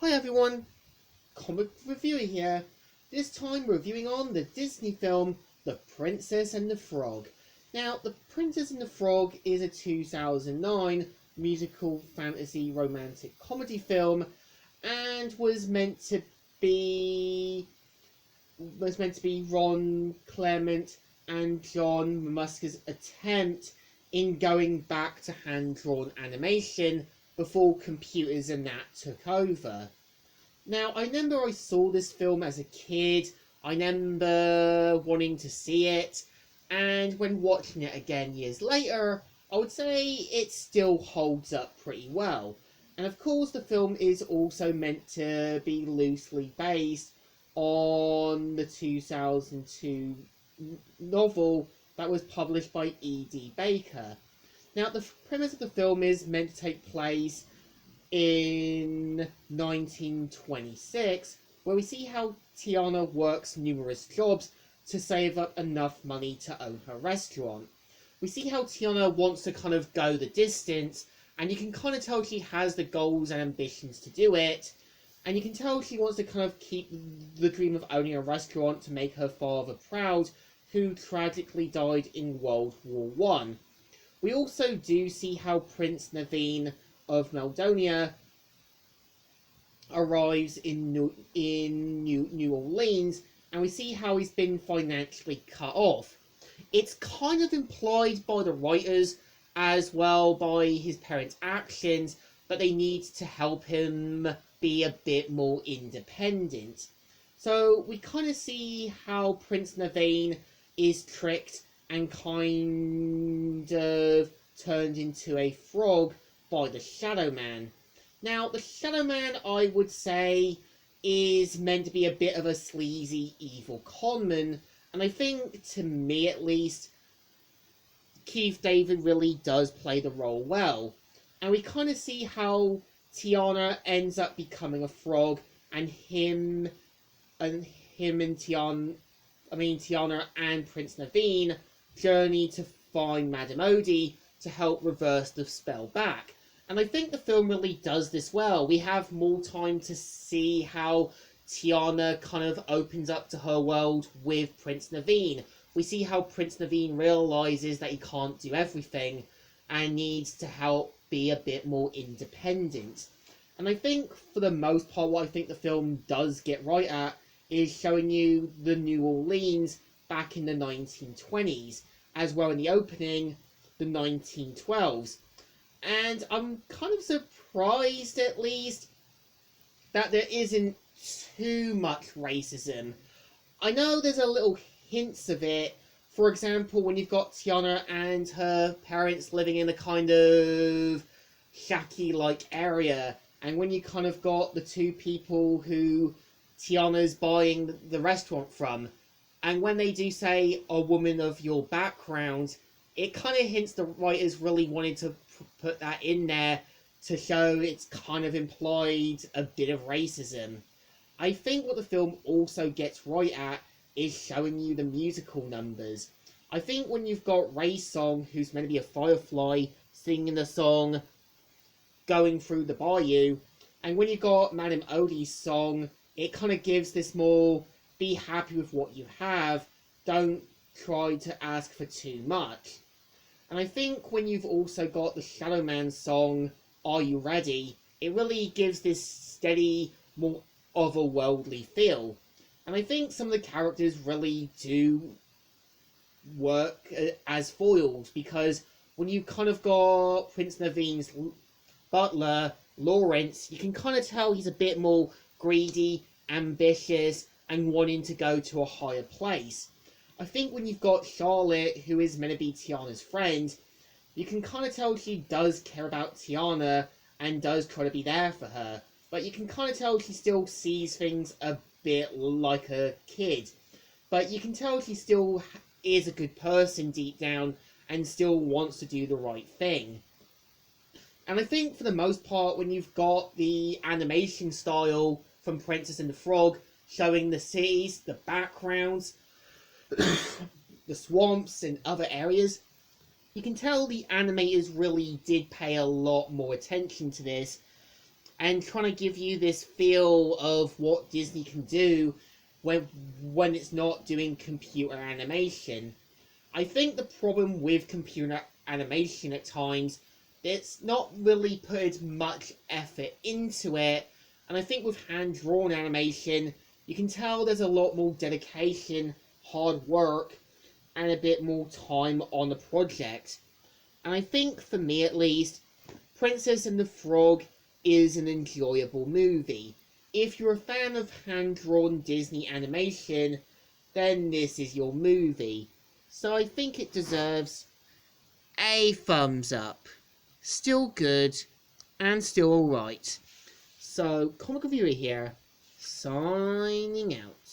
Hi everyone, Comic Reviewer here. This time reviewing on the Disney film The Princess and the Frog. Now, The Princess and the Frog is a 2009 musical fantasy romantic comedy film and was meant to be Ron Clement and John Muska's attempt in going back to hand-drawn animation before computers and that took over. Now, I remember I saw this film as a kid, I remember wanting to see it, and when watching it again years later, I would say it still holds up pretty well. And of course, the film is also meant to be loosely based on the 2002 novel that was published by E.D. Baker. Now, the premise of the film is meant to take place in 1926, where we see how Tiana works numerous jobs to save up enough money to own her restaurant. We see how Tiana wants to kind of go the distance, and you can kind of tell she has the goals and ambitions to do it, and you can tell she wants to kind of keep the dream of owning a restaurant to make her father proud, who tragically died in World War One. We also do see how Prince Naveen of Maldonia arrives in New Orleans, and we see how he's been financially cut off. It's kind of implied by the writers, as well by his parents' actions, that they need to help him be a bit more independent. So we kind of see how Prince Naveen is tricked and kind of turned into a frog by the Shadow Man. Now, the Shadow Man, I would say, is meant to be a bit of a sleazy, evil conman, and I think, to me at least, Keith David really does play the role well. And we kind of see how Tiana ends up becoming a frog, and Tiana and Prince Naveen journey to find Madame Odie to help reverse the spell back. And I think the film really does this well. We have more time to see how Tiana kind of opens up to her world with Prince Naveen. We see how Prince Naveen realizes that he can't do everything and needs to help be a bit more independent. And I think, for the most part, what I think the film does get right at is showing you the New Orleans back in the 1920s, as well in the opening, the 1912s. And I'm kind of surprised, at least, that there isn't too much racism. I know there's a little hints of it. For example, when you've got Tiana and her parents living in a kind of shacky-like area, and when you kind of got the two people who Tiana's buying the restaurant from, and when they do say a woman of your background, it kind of hints the writers really wanted to put that in there to show it's kind of implied a bit of racism. I think what the film also gets right at is showing you the musical numbers. I think when you've got Ray's song, who's meant to be a firefly, singing the song Going Through the Bayou, and when you've got Madame Odie's song, it kind of gives this more, be happy with what you have, don't try to ask for too much. And I think when you've also got the Shadow Man song, Are You Ready? It really gives this steady, more otherworldly feel. And I think some of the characters really do work as foils, because when you kind of got Prince Naveen's butler, Lawrence, you can kind of tell he's a bit more greedy, ambitious, and wanting to go to a higher place. I think when you've got Charlotte, who is meant to be Tiana's friend, you can kind of tell she does care about Tiana and does try to be there for her. But you can kind of tell she still sees things a bit like a kid. But you can tell she still is a good person deep down and still wants to do the right thing. And I think for the most part, when you've got the animation style from Princess and the Frog, showing the cities, the backgrounds, the swamps and other areas, you can tell the animators really did pay a lot more attention to this and trying to give you this feel of what Disney can do when it's not doing computer animation. I think the problem with computer animation at times, it's not really put much effort into it, and I think with hand-drawn animation, you can tell there's a lot more dedication, hard work, and a bit more time on the project. And I think, for me at least, Princess and the Frog is an enjoyable movie. If you're a fan of hand-drawn Disney animation, then this is your movie. So I think it deserves a thumbs up. Still good, and still alright. So, Comic Reviewer here, signing out.